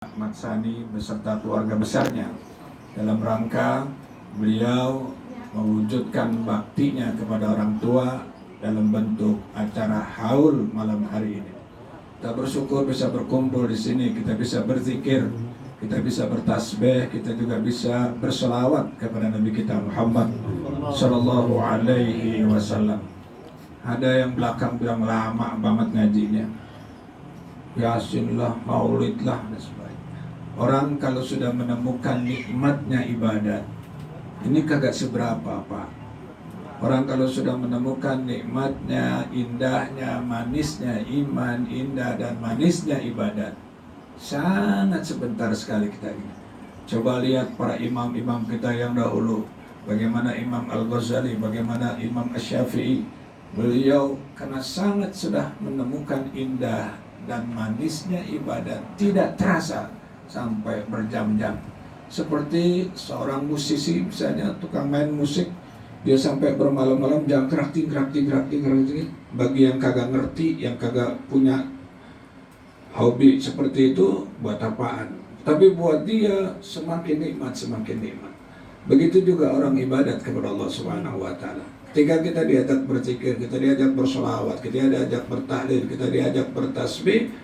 Ahmad Sani beserta keluarga besarnya dalam rangka beliau mewujudkan baktinya kepada orang tua dalam bentuk acara haul malam hari ini. Kita bersyukur bisa berkumpul di sini, kita bisa berzikir, kita bisa bertasbih, kita juga bisa berselawat kepada Nabi kita Muhammad Sallallahu Alaihi Wasallam. Ada yang belakang bilang lama banget ngajinya, Yasin lah, Maulid lah, dan sebagainya. Orang kalau sudah menemukan nikmatnya ibadat, ini kagak seberapa, Pak. Orang kalau sudah menemukan nikmatnya, indahnya, manisnya iman, indah dan manisnya ibadat, sangat sebentar sekali kita ini. Coba lihat para imam-imam kita yang dahulu, bagaimana Imam Al-Ghazali, bagaimana Imam Asy-Syafi'i. Beliau karena sangat sudah menemukan indah dan manisnya ibadat, tidak terasa sampai berjam-jam. Seperti seorang musisi misalnya, tukang main musik, dia sampai bermalam-malam jangkrak tingkrak. Bagi yang kagak ngerti, yang kagak punya hobi seperti itu, buat apaan? Tapi buat dia semakin nikmat. Begitu juga orang ibadat kepada Allah Subhanahu wa Ta'ala. Ketika kita diajak berzikir, kita diajak bersolawat, kita diajak bertahlil, kita diajak bertasbih,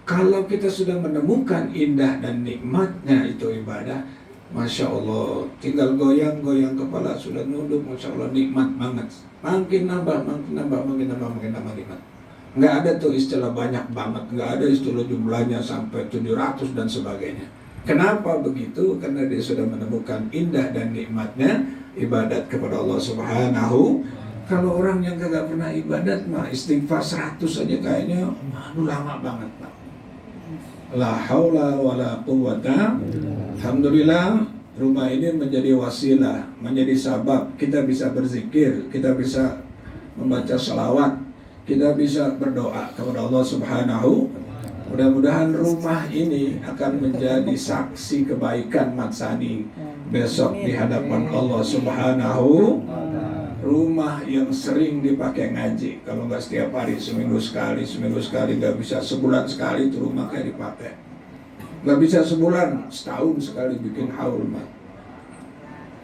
kalau kita sudah menemukan indah dan nikmatnya itu ibadah, Masya Allah, tinggal goyang-goyang kepala sudah nunduk, Masya Allah, nikmat banget. Makin nambah nikmat. Nggak ada tuh istilah banyak banget, nggak ada istilah jumlahnya sampai 700 dan sebagainya. Kenapa begitu? Karena dia sudah menemukan indah dan nikmatnya ibadat kepada Allah Subhanahu. Kalau orang yang kagak pernah ibadat mah istighfar 100 aja kayaknya lama banget, Pak. La haula wala quwwata. Alhamdulillah, rumah ini menjadi wasilah, menjadi sabab kita bisa berzikir, kita bisa membaca salawat, kita bisa berdoa kepada Allah Subhanahu. Mudah-mudahan rumah ini akan menjadi saksi kebaikan Mat Sani besok di hadapan Allah Subhanahu. Rumah yang sering dipakai ngaji, kalau nggak setiap hari, seminggu sekali, nggak bisa sebulan sekali itu rumah kayak dipakai. Nggak bisa sebulan, setahun sekali bikin haul.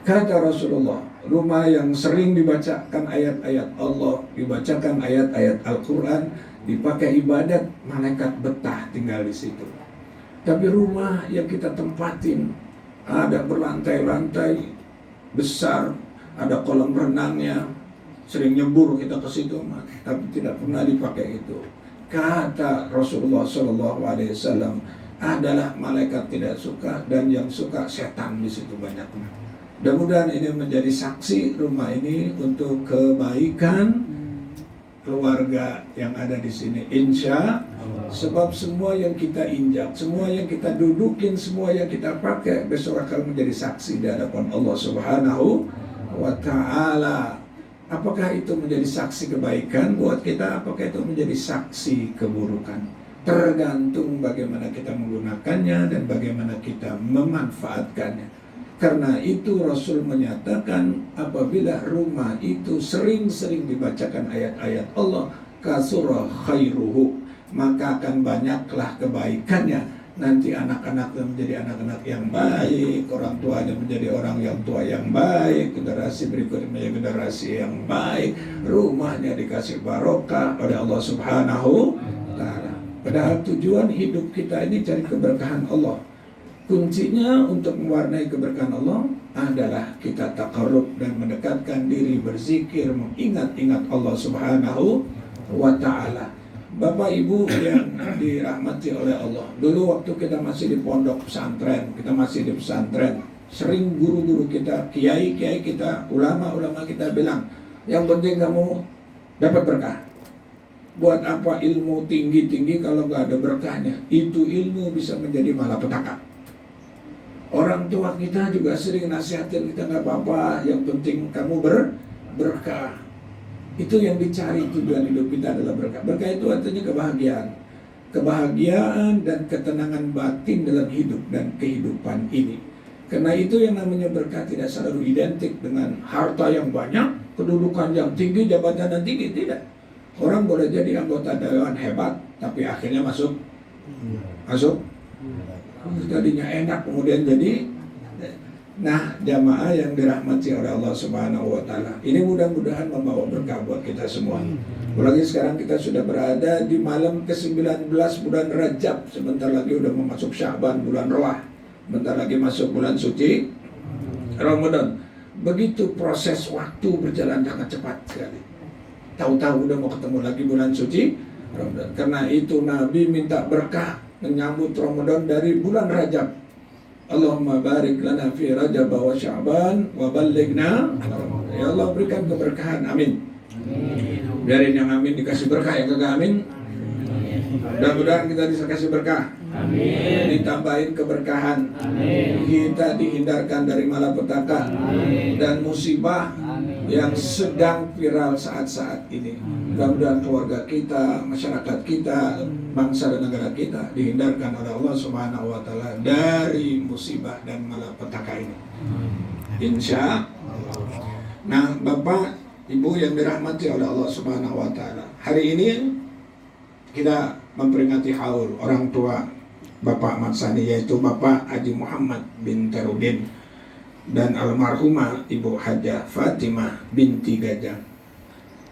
Kata Rasulullah, rumah yang sering dibacakan ayat-ayat Allah, dibacakan ayat-ayat Al-Quran, dipakai ibadat, malaikat betah tinggal di situ. Tapi rumah yang kita tempatin, ada berlantai-lantai besar, ada kolam renangnya, sering nyebur kita ke situ, tapi tidak pernah dipakai itu. Kata Rasulullah SAW, adalah malaikat tidak suka, dan yang suka setan di situ banyaknya. Mudah-mudahan ini menjadi saksi rumah ini untuk kebaikan keluarga yang ada di sini, insya Allah. Sebab semua yang kita injak, semua yang kita dudukin, semua yang kita pakai besok akan menjadi saksi di hadapan Allah Subhanahu wa Ta'ala. Apakah itu menjadi saksi kebaikan buat kita, apakah itu menjadi saksi keburukan? Tergantung bagaimana kita menggunakannya dan bagaimana kita memanfaatkannya. Karena itu Rasul menyatakan, apabila rumah itu sering-sering dibacakan ayat-ayat Allah, kasura khairuhu, maka akan banyaklah kebaikannya. Nanti anak-anaknya menjadi anak-anak yang baik, orang tuanya menjadi orang yang tua yang baik, generasi berikutnya menjadi generasi yang baik, rumahnya dikasih barokah oleh Allah Subhanahu wa Ta'ala. Padahal tujuan hidup kita ini cari keberkahan Allah. Kuncinya untuk mewarnai keberkahan Allah adalah kita taqarrub dan mendekatkan diri, berzikir, mengingat-ingat Allah Subhanahu wa Ta'ala. Bapak Ibu yang dirahmati oleh Allah, dulu waktu kita masih di pondok pesantren, kita masih di pesantren, sering guru-guru kita, kiai-kiai kita, ulama-ulama kita bilang, yang penting kamu dapat berkah. Buat apa ilmu tinggi-tinggi kalau nggak ada berkahnya? Itu ilmu bisa menjadi malapetaka. Orang tua kita juga sering nasihatin kita, nggak apa-apa, yang penting kamu berkah. Itu yang dicari, tujuan hidup kita adalah berkah. Berkah itu artinya kebahagiaan. Kebahagiaan dan ketenangan batin dalam hidup dan kehidupan ini. Karena itu yang namanya berkah tidak selalu identik dengan harta yang banyak, kedudukan yang tinggi, jabatan yang tinggi, tidak. Orang boleh jadi anggota dewan hebat, tapi akhirnya masuk Tadinya enak kemudian jadi. Nah, jamaah yang dirahmati oleh Allah Subhanahu wa taala, ini mudah-mudahan membawa berkah buat kita semua. Apalagi sekarang kita sudah berada di malam ke-19 bulan Rajab, sebentar lagi udah mau masuk Sya'ban, bulan Rawah. Bentar lagi masuk bulan suci Ramadan. Begitu proses waktu berjalan sangat cepat sekali. Tahu-tahu udah mau ketemu lagi bulan suci Ramadan. Karena itu Nabi minta berkah menyambut Ramadan dari bulan Rajab. Allahumma barik lana fi Rajab wa Sya'ban wa ballighna. Ya Allah berikan keberkahan, amin. Biarin yang amin dikasih berkah, yang kagak amin mudah-mudahan kita dikasih berkah. Amin. Ditambahin keberkahan. Amin. Kita dihindarkan dari malapetaka dan musibah yang sedang viral saat-saat ini. Mudah-mudahan keluarga kita, masyarakat kita, bangsa dan negara kita dihindarkan oleh Allah Subhanahu wa taala dari musibah dan malapetaka ini. Insya Allah. Nah, Bapak, Ibu yang dirahmati oleh Allah Subhanahu wa taala, hari ini kita memperingati haul orang tua Bapak Ahmad Sani, yaitu Bapak Haji Muhammad bin Tarudin dan almarhumah Ibu Hajah Fatimah binti Gajah.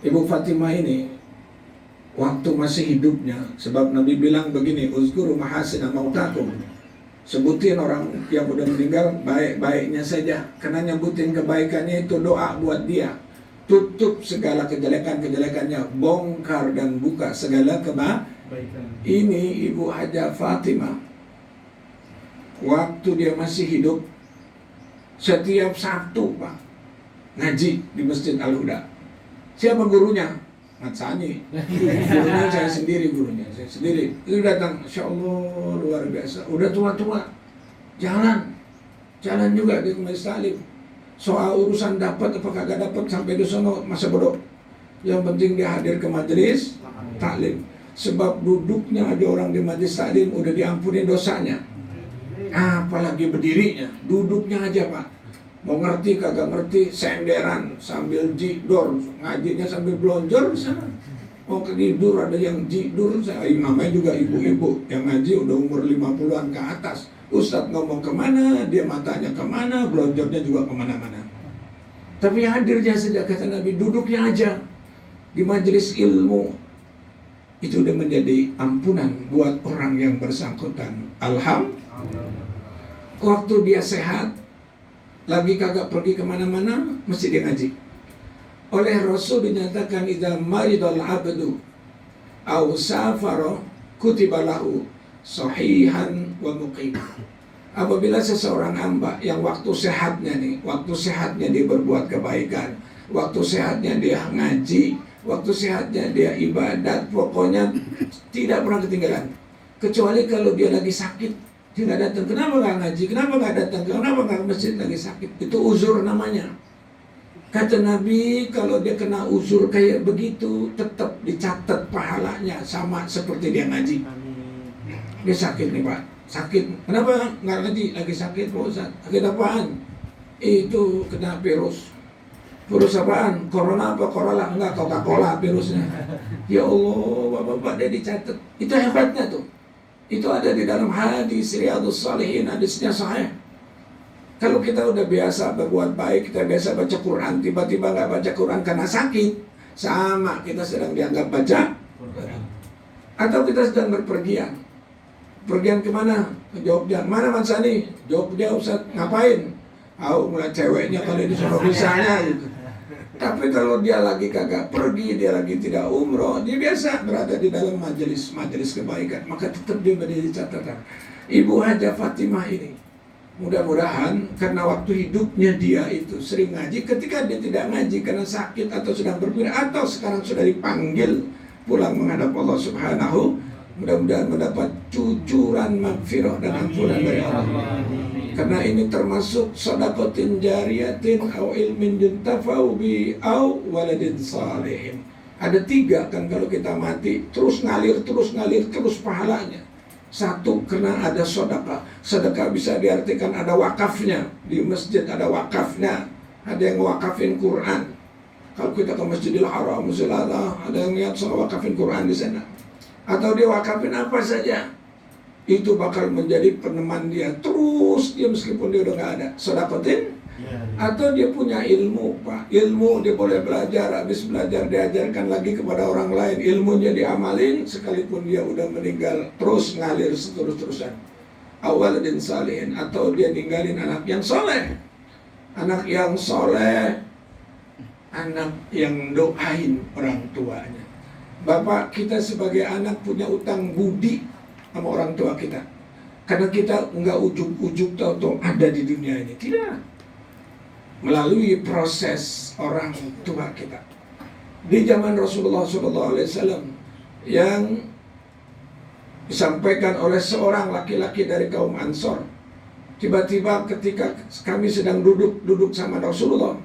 Ibu Fatimah ini waktu masih hidupnya, sebab Nabi bilang begini, uzkuru mahasina mautakum, sebutin orang yang udah meninggal baik-baiknya saja, karena nyebutin kebaikannya itu doa buat dia. Tutup segala kejelekan-kejelekannya, bongkar dan buka segala kebaikan. Ini Ibu Hajah Fatimah, waktu dia masih hidup, setiap Sabtu Pak ngaji di Masjid Al-Huda. Siapa gurunya? Ahmad Sani. Gurunya saya sendiri, Itu datang, Insya Allah luar biasa. Udah tua-tua, jalan juga di Majelis Taklim. Soal urusan dapat apa kagak dapat sampai di sana masa bodoh. Yang penting dia hadir ke majelis taklim. Sebab duduknya ada orang di majelis taklim udah diampuni dosanya. Apalagi berdirinya, duduknya aja Pak. Mau ngerti kagak ngerti, senderan sambil jidor, ngajinya sambil blonjor sana. Mau tidur ada yang jidur, namanya juga ibu-ibu yang ngaji udah umur 50-an ke atas. Ustadz ngomong kemana, dia matanya kemana, blonjornya juga kemana-mana. Tapi hadirnya saja, kata Nabi, duduknya aja di majelis ilmu, itu udah menjadi ampunan buat orang yang bersangkutan. Alhamdulillah. Waktu dia sehat, lagi kagak pergi kemana-mana, mesti dia ngaji. Oleh Rasul dinyatakan, idza maridal abdu aw safara kutiba lahu sahihan wa muqimah. Apabila seseorang hamba yang waktu sehatnya dia berbuat kebaikan, waktu sehatnya dia ngaji, waktu sehatnya dia ibadat, pokoknya tidak pernah ketinggalan. Kecuali kalau dia lagi sakit, dia nggak datang. Kenapa nggak ngaji? Kenapa nggak datang? Kenapa nggak ke masjid? Lagi sakit. Itu uzur namanya. Kata Nabi, kalau dia kena uzur kayak begitu, tetap dicatat pahalanya sama seperti dia ngaji. Dia sakit nih Pak, sakit. Kenapa nggak ngaji? Lagi sakit Pak Ustaz. Sakit apaan? Itu kena virus. Virus apaan? Corona apa? Corona? Enggak, Coca-Cola virusnya. Ya Allah, Bapak-bapak, dia dicatat. Itu hebatnya tuh. Itu ada di dalam hadis Riyadhus Shalihin, hadisnya sahih. Kalau kita udah biasa berbuat baik, kita biasa baca Quran, tiba-tiba nggak baca Quran karena sakit, sama kita sedang dianggap baca Quran. Atau kita sedang berpergian. Pergian kemana? Ke Jogja. Mana Mas Sani? Jogja Ustaz. Ngapain? Mulai ceweknya kalau di sana bisanya gitu. Tapi kalau dia lagi kagak pergi, dia lagi tidak umroh, dia biasa berada di dalam majelis kebaikan, maka tetap dia menjadi catatan. Ibu Hajah Fatimah ini, mudah-mudahan karena waktu hidupnya dia itu sering ngaji, ketika dia tidak ngaji karena sakit atau sedang berpindah atau sekarang sudah dipanggil pulang menghadap Allah Subhanahu, mudah-mudahan mendapat cucuran magfirah dan ampunan dari Allah. Karena ini termasuk sedekatin jariyatin au ilmin yuntafa'u bi au waladin salihin. Ada 3 kan kalau kita mati terus ngalir terus pahalanya. 1 karena ada sedekah. Sedekah bisa diartikan ada wakafnya. Di masjid ada wakafnya. Ada yang wakafin Quran. Kalau kita ke Masjidil Haram, ada yang lihat soal wakafin Quran di sana. Atau dia wakafin apa saja. itu bakal menjadi peneman dia terus dia meskipun dia udah nggak ada. Sodakotin. Atau dia punya ilmu, Pak. Ilmu dia boleh belajar, habis belajar diajarkan lagi kepada orang lain. Ilmunya diamalin sekalipun dia udah meninggal, terus ngalir terus-terusan. Awaladin salihin, atau dia ninggalin anak yang soleh. Anak yang soleh, anak yang doain orang tuanya. Bapak, kita sebagai anak punya utang budi sama orang tua kita. Karena kita nggak ujuk-ujuk tahu-tahu ada di dunia ini. Tidak. Melalui proses orang tua kita. Di zaman Rasulullah SAW yang disampaikan oleh seorang laki-laki dari kaum Ansor. Tiba-tiba ketika kami sedang duduk sama Rasulullah,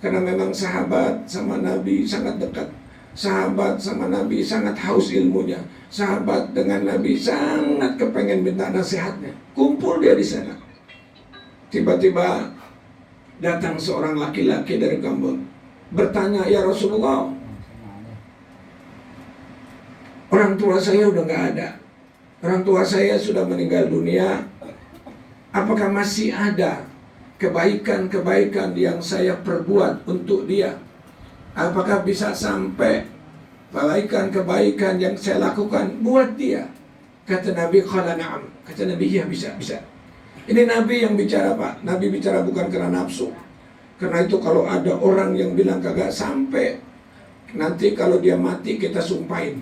karena memang sahabat sama Nabi sangat dekat, sahabat sama Nabi sangat haus ilmunya, sahabat dengan Nabi sangat kepengen minta nasihatnya. Kumpul dia di sana. Tiba-tiba datang seorang laki-laki dari kampung bertanya, "Ya Rasulullah, orang tua saya udah nggak ada, orang tua saya sudah meninggal dunia. Apakah masih ada kebaikan-kebaikan yang saya perbuat untuk dia? Apakah bisa sampai kebaikan-kebaikan yang saya lakukan buat dia?" Kata Nabi, "Qala na'am." Kata Nabi, "Ya, bisa." Ini Nabi yang bicara, Pak. Nabi bicara bukan karena nafsu. Karena itu kalau ada orang yang bilang kagak sampai, nanti kalau dia mati kita sumpahin.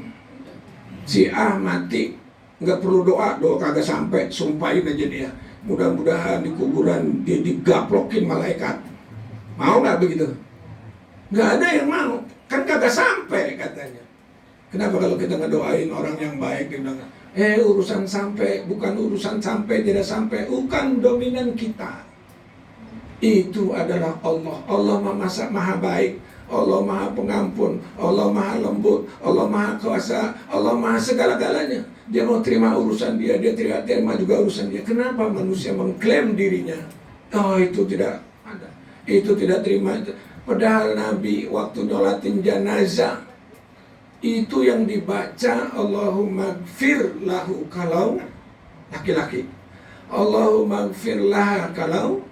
Si A mati, nggak perlu doa kagak sampai, sumpahin aja dia. Mudah-mudahan di kuburan dia digaplokin malaikat. Mau nggak begitu? Nggak ada yang mau. Kan kagak sampai katanya. Kenapa kalau kita ngedoain orang yang baik, dia bilang, urusan sampai, bukan urusan sampai, tidak sampai, bukan dominan kita. Itu adalah Allah. Allah maha baik, Allah maha pengampun, Allah maha lembut, Allah maha kuasa, Allah maha segala-galanya. Dia mau terima urusan dia terima juga urusan dia. Kenapa manusia mengklaim dirinya? Oh, itu tidak ada. Itu tidak terima. Padahal Nabi waktu nyolatin jenazah, itu yang dibaca Allahumma gfir lahu kalau laki-laki, Allahumma gfir laha kalau.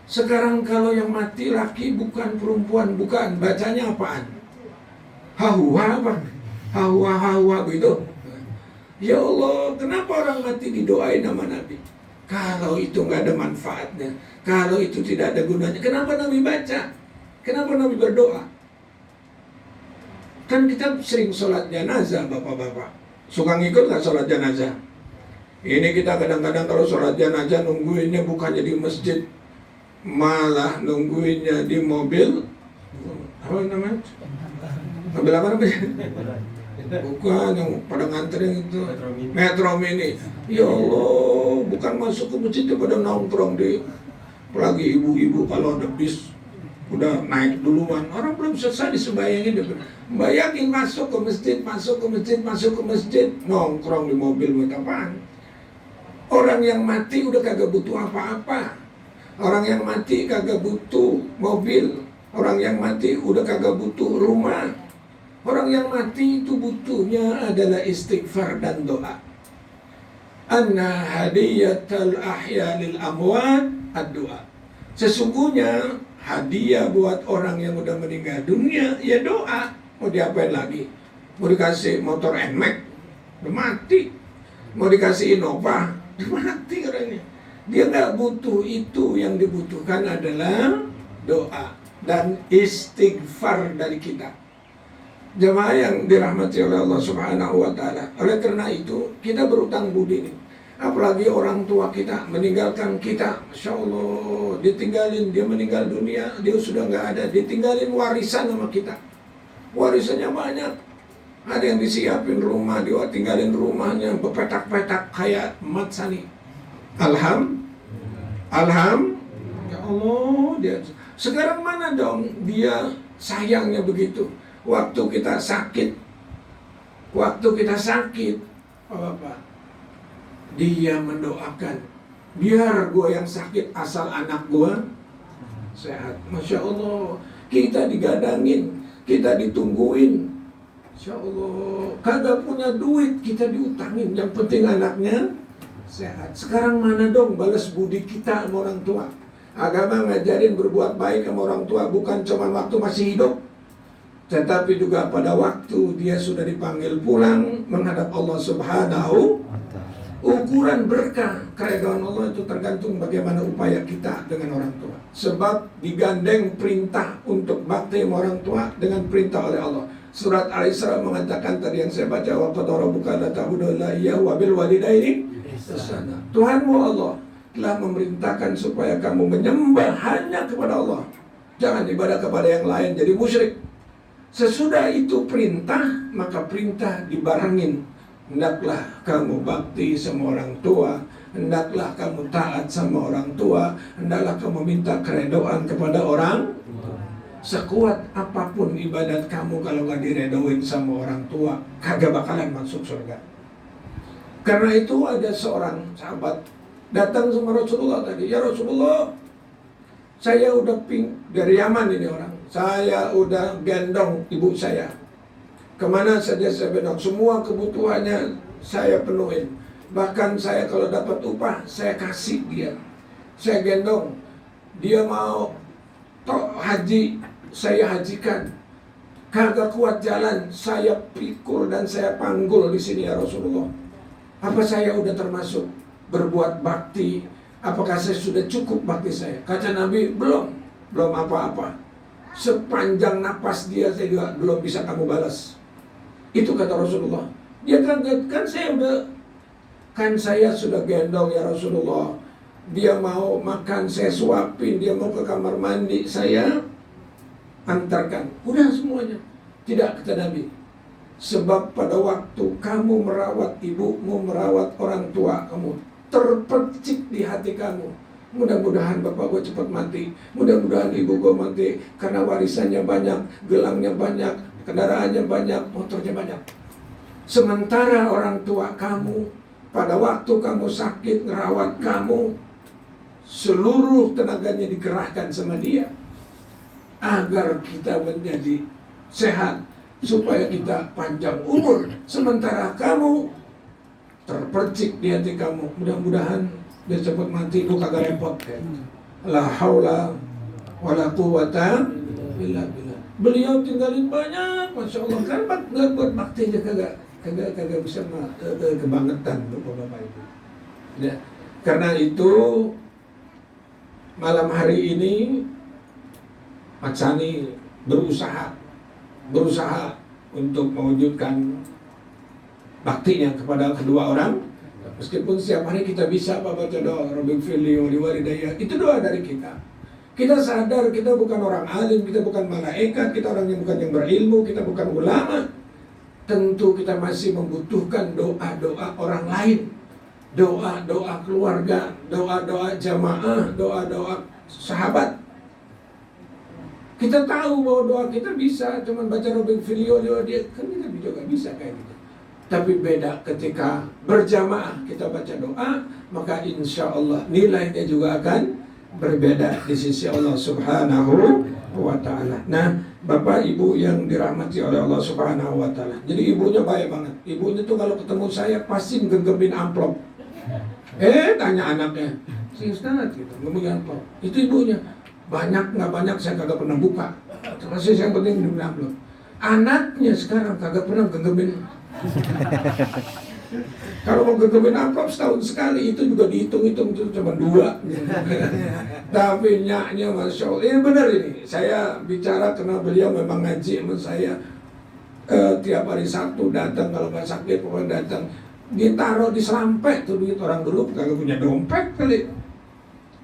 Sekarang kalau yang mati laki bukan perempuan, bukan, bacanya apaan? Hawa apa? Hawa begitu. Ya Allah, kenapa orang mati didoain sama Nabi? Kalau itu nggak ada manfaatnya, kalau itu tidak ada gunanya, kenapa Nabi baca? Kenapa Nabi berdoa? Kan kita sering sholat jenazah, bapak-bapak. Suka ngikut nggak sholat jenazah? Ini kita kadang-kadang kalau sholat jenazah nungguinnya bukannya di masjid, malah nungguinnya di mobil. Apa namanya? Mobil apa namanya? Bukan, yang pada nganterin itu Metro Mini. Ya Allah, bukan masuk ke masjid pada nongkrong di, apalagi ibu-ibu kalau ada bis udah naik duluan, orang belum selesai disembayangin, bayangin masuk ke masjid, nongkrong di mobil buat apaan? Orang yang mati udah kagak butuh apa-apa. Orang yang mati kagak butuh mobil. Orang yang mati udah kagak butuh rumah. Orang yang mati itu butuhnya adalah istighfar dan doa. Anna hadiyatul ahya lil amwat ad-doa. Sesungguhnya hadiah buat orang yang udah meninggal dunia, ya doa. Mau diapain lagi? Mau dikasih motor NMAX, udah mati. Mau dikasih Innova, udah mati orangnya. Dia nggak butuh itu, yang dibutuhkan adalah doa dan istighfar dari kita. Jemaah yang dirahmati oleh Allah Subhanahu wa Ta'ala. Oleh karena itu, kita berutang budi nih. Apalagi orang tua kita meninggalkan kita, Masya Allah, ditinggalin, dia meninggal dunia, dia sudah nggak ada, ditinggalin warisan sama kita. Warisannya banyak. Ada yang disiapin rumah, dia tinggalin rumahnya berpetak-petak kayak Mat Sani. Ya Allah, dia. Sekarang mana dong dia sayangnya begitu? Waktu kita sakit, Bapak, dia mendoakan, biar gue yang sakit asal anak gue sehat. Masya Allah, kita digadangin, kita ditungguin Insya Allah, kagak punya duit kita diutangin, yang penting anaknya sehat. Sekarang mana dong balas budi kita sama orang tua? Agama ngajarin berbuat baik sama orang tua bukan cuma waktu masih hidup, tetapi juga pada waktu dia sudah dipanggil pulang menghadap Allah Subhanahu. Ukuran berkah keridhaan Allah itu tergantung bagaimana upaya kita dengan orang tua. Sebab digandeng perintah untuk bakti sama orang tua dengan perintah oleh Allah. Surat Al-Isra mengatakan tadi yang saya baca, wa qad rabbuka la ta'budu illa iyyahu wa bil walidaini ihsana. Tuhanmu Allah telah memerintahkan supaya kamu menyembah hanya kepada Allah. Jangan ibadah kepada yang lain, jadi musyrik. Sesudah itu perintah, maka perintah dibarengin. Hendaklah kamu bakti sama orang tua, hendaklah kamu taat sama orang tua, hendaklah kamu minta keredoan kepada orang. Sekuat apapun ibadat kamu, kalau gak diredoin sama orang tua, kagak bakalan masuk surga. Karena itu ada seorang sahabat datang sama Rasulullah tadi, ya Rasulullah, saya udah dari Yaman ini orang, saya udah gendong ibu saya. Kemana saja saya gendong, semua kebutuhannya saya penuhin. Bahkan saya kalau dapat upah, saya kasih dia. Saya gendong, dia mau haji, saya hajikan. Kagak kuat jalan, saya pikul dan saya panggul di sini ya Rasulullah. Apa saya udah termasuk berbuat bakti? Apakah saya sudah cukup bakti saya? Kata Nabi, belum apa-apa. Sepanjang napas dia saya juga belum bisa kamu balas. Itu kata Rasulullah. Dia kaget, kan saya sudah gendong ya Rasulullah. Dia mau makan, saya suapin. Dia mau ke kamar mandi, saya antarkan. Udah semuanya. Tidak, kata Nabi. Sebab pada waktu kamu merawat ibumu, merawat orang tua kamu, terpercik di hati kamu. Mudah-mudahan bapak gue cepat mati, mudah-mudahan ibu gue mati, karena warisannya banyak, gelangnya banyak, kendaraannya banyak, motornya banyak. Sementara orang tua kamu pada waktu kamu sakit ngerawat kamu, seluruh tenaganya dikerahkan sama dia agar kita menjadi sehat, supaya kita panjang umur. Sementara kamu terpercik di hati kamu, mudah-mudahan dia cepat mati, lu kagak repot. La haula wala quwata illa billah. Beliau tinggalin banyak, masya Allah, kan buat bakti aja kagak bisa kebangetan bapak itu. Ya, karena itu malam hari ini Mat Sani berusaha untuk mewujudkan baktinya kepada kedua orang. Meskipun setiap hari kita bisa baca doa Rabbil firli wali walidayya, itu doa dari kita. Kita sadar kita bukan orang alim, kita bukan malaikat, kita orang yang bukan yang berilmu, kita bukan ulama. Tentu kita masih membutuhkan doa-doa orang lain, doa-doa keluarga, doa-doa jamaah, doa-doa sahabat. Kita tahu bahwa doa kita bisa, cuman baca Rabbil firli wali walidayya, kan kita juga bisa kayak gitu. Tapi beda ketika berjamaah kita baca doa, maka insya Allah nilainya juga akan berbeda di sisi Allah Subhanahu wa ta'ala. Nah, Bapak Ibu yang dirahmati oleh Allah Subhanahu wa ta'ala, jadi ibunya baik banget. Ibunya tuh kalau ketemu saya pasti genggamin amplop. Tanya anaknya, si Ustaz gitu, genggamin amplop. Itu ibunya. Banyak nggak banyak saya kagak pernah buka. Terus yang penting genggamin amplop. Anaknya sekarang kagak pernah genggamin. Kalau mau genggamin amplop setahun sekali, itu juga dihitung-hitung itu cuma 2. Tapi nyaknya masya Allah, ini benar ini. Saya bicara karena beliau memang ngaji sama saya. Tiap hari Sabtu datang, kalau nggak sakit pokoknya datang. Ditaruh di selampek tuh duit orang dulu, kagak punya dompet kali.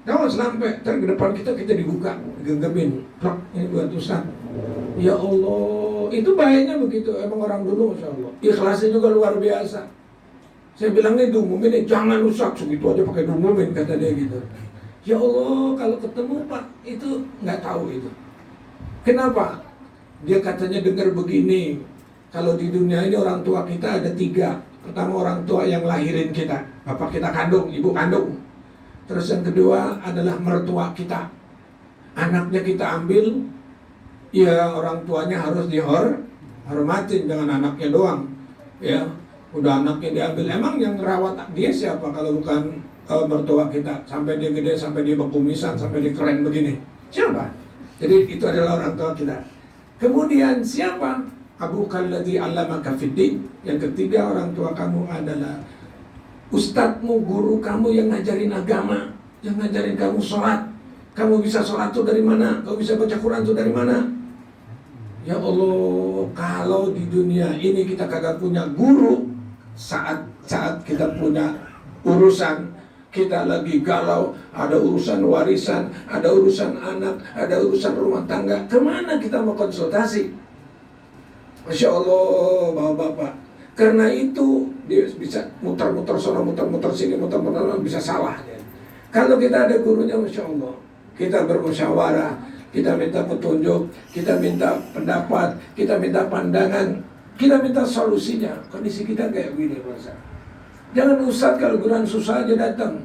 Kalau selampek, ntar ke depan kita dibuka, genggamin. Plak, ini buat Ustaz. Ya Allah, itu baiknya begitu. Emang orang dulu masya Allah, ikhlasnya juga luar biasa. Saya bilang nih diumumin, jangan rusak segitu aja pakai diumumin, kata dia gitu. Ya Allah, kalau ketemu Pak itu nggak tahu itu. Kenapa? Dia katanya dengar begini. Kalau di dunia ini orang tua kita ada 3. Pertama orang tua yang lahirin kita, bapak kita kandung, ibu kandung. Terus yang kedua adalah mertua kita. Anaknya kita ambil, ya orang tuanya harus hormatin, jangan anaknya doang. Ya, udah anaknya diambil, emang yang rawat dia siapa kalau bukan mertua kita? Sampai dia gede, sampai dia berkumisan, sampai dia keren begini, siapa? Jadi itu adalah orang tua kita. Kemudian siapa? Abuka alladzi 'allamaka fiddin. Yang ketiga, orang tua kamu adalah ustadzmu, guru kamu yang ngajarin agama, yang ngajarin kamu sholat. Kamu bisa sholat itu dari mana? Kamu bisa baca Quran itu dari mana? Ya Allah, kalau di dunia ini kita kagak punya guru, saat kita punya urusan, kita lagi galau, ada urusan warisan, ada urusan anak, ada urusan rumah tangga, kemana kita mau konsultasi? Masya Allah, bapak-bapak. Karena itu dia bisa muter-muter sana, muter-muter sini, muter-muter bisa salah. Kalau kita ada gurunya, Masya Allah, kita bermusyawarah, kita minta petunjuk, kita minta pendapat, kita minta pandangan, kita minta solusinya. Kondisi kita kayak gini, Mas. Jangan ustadz kalau giliran susah aja datang,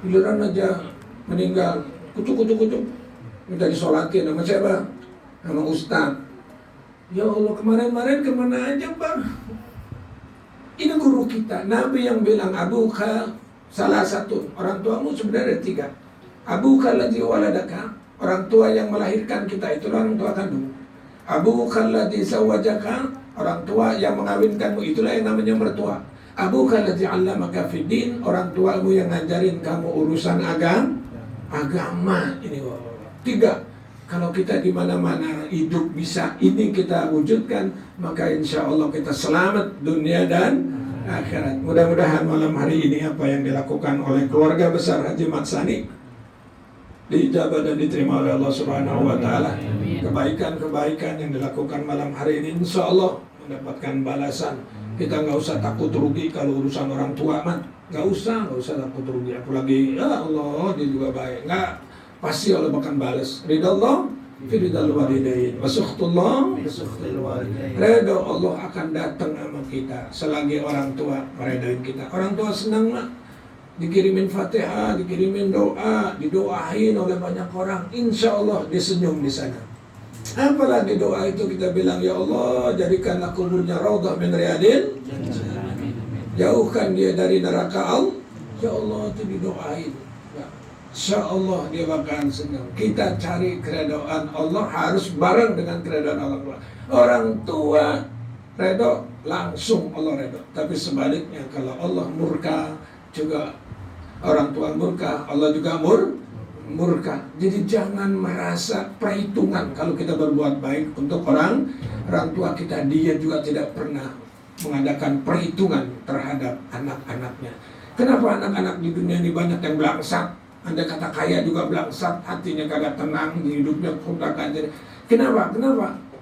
giliran aja meninggal, kucuk, minta disolatin sama siapa? Sama ustadz. Ya Allah, kemarin kemana aja, Bang? Ini guru kita. Nabi yang bilang, abuka salah satu, orang tuamu sebenarnya tiga. Abuka alladzi waladaka, orang tua yang melahirkan kita, itu orang tua kandung. Abuka alladzi zawwajaka, orang tua yang mengawinkanmu, itulah yang namanya mertua. Abuka alladzi 'allamaka fiddin, orang tuamu yang ngajarin kamu urusan agama. Ini tiga. Kalau kita di mana-mana hidup bisa ini kita wujudkan, maka insya Allah kita selamat dunia dan akhirat. Mudah-mudahan malam hari ini apa yang dilakukan oleh keluarga besar Haji Mat Sani diijabah dan diterima oleh Allah Subhanahu wa Ta'ala. Kebaikan-kebaikan yang dilakukan malam hari ini insya Allah mendapatkan balasan. Kita nggak usah takut rugi kalau urusan orang tua, man. Nggak usah takut rugi. Apalagi ya Allah, dia juga baik. Nggak, pasti Allah akan balas. Ridha Allah fi ridhal walidain, wa sukhtullah fi sukhtil walidain. Ridha Allah akan datang sama kita selagi orang tua meredain kita. Orang tua senang lah, dikirimin Fatihah, dikirimin doa, didoain oleh banyak orang. Insya Allah dia senyum di sana. Apalagi doa itu kita bilang, ya Allah jadikanlah kuburnya raudhah min riyadil, jauhkan dia dari neraka Allah. Ya Allah itu didoain. Insya Allah dia bakalan senang. Kita cari keredaan Allah harus bareng dengan keredaan Allah. Orang tua redha, langsung Allah redha. Tapi sebaliknya kalau Allah murka, juga orang tua murka, Allah juga murka. Jadi jangan merasa perhitungan kalau kita berbuat baik untuk orang tua kita. Dia juga tidak pernah mengadakan perhitungan terhadap anak-anaknya. Kenapa anak-anak di dunia ini banyak yang belangsat? Anda kata kaya juga belangsat, hatinya kagak tenang, hidupnya kurang aja. Kenapa?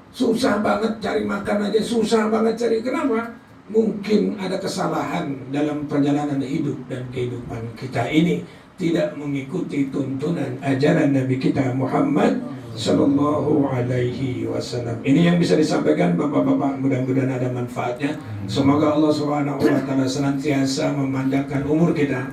Susah banget cari makan aja, susah banget cari. Kenapa? Mungkin ada kesalahan dalam perjalanan hidup dan kehidupan kita ini tidak mengikuti tuntunan ajaran Nabi kita Muhammad Sallallahu Alaihi Wasallam. Ini yang bisa disampaikan bapak-bapak, mudah-mudahan ada manfaatnya. Semoga Allah Subhanahu Wa Taala senantiasa memanjangkan umur kita,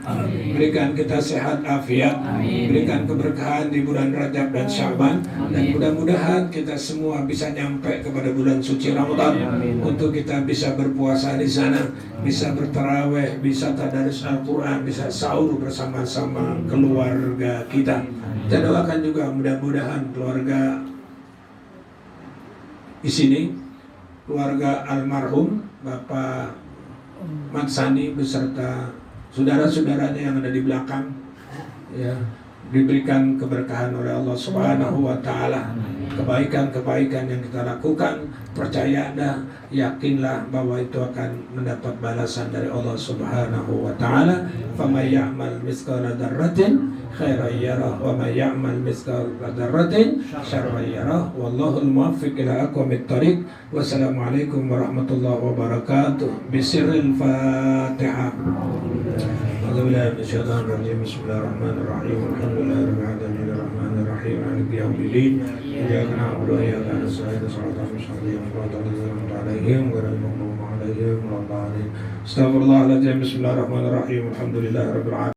berikan kita sehat afiat, berikan keberkahan di bulan Rajab dan Syaban, dan mudah-mudahan kita semua bisa nyampe kepada bulan suci Ramadan untuk kita bisa berpuasa di sana, bisa bertarawih, bisa tadarus Al-Quran, bisa sahur bersama-sama keluarga kita. Kita doakan juga mudah-mudahan keluarga di sini, keluarga almarhum Bapak Mat Sani beserta saudara-saudaranya yang ada di belakang, ya, diberikan keberkahan oleh Allah Subhanahu wa Ta'ala. Kebaikan-kebaikan yang kita lakukan, percaya dah, yakinlah bahwa itu akan mendapat balasan dari Allah Subhanahu wa Ta'ala. Faman ya'mal mithqala dzarratin khairan yarah wa may ya'mal mithqala dzarratin syarran yarah. Wallahul muwaffiq ila aqwamit thoriq. Wassalamualaikum warahmatullahi wabarakatuh. Bisirril Fatihah. Bismillahirrahmanirrahim. Alhamdulillahirabbil alamin arrahmanir rahim maliki yaumiddin. Iyyaka na'budu wa iyyaka nasta'in. Shiratal mustaqim. Shiratal ladzina an'amta 'alaihim ghairil maghdubi 'alaihim waladdallin. Astaghfirullahaladzim. Bismillahirrahmanirrahim. Alhamdulillahirabbil alamin.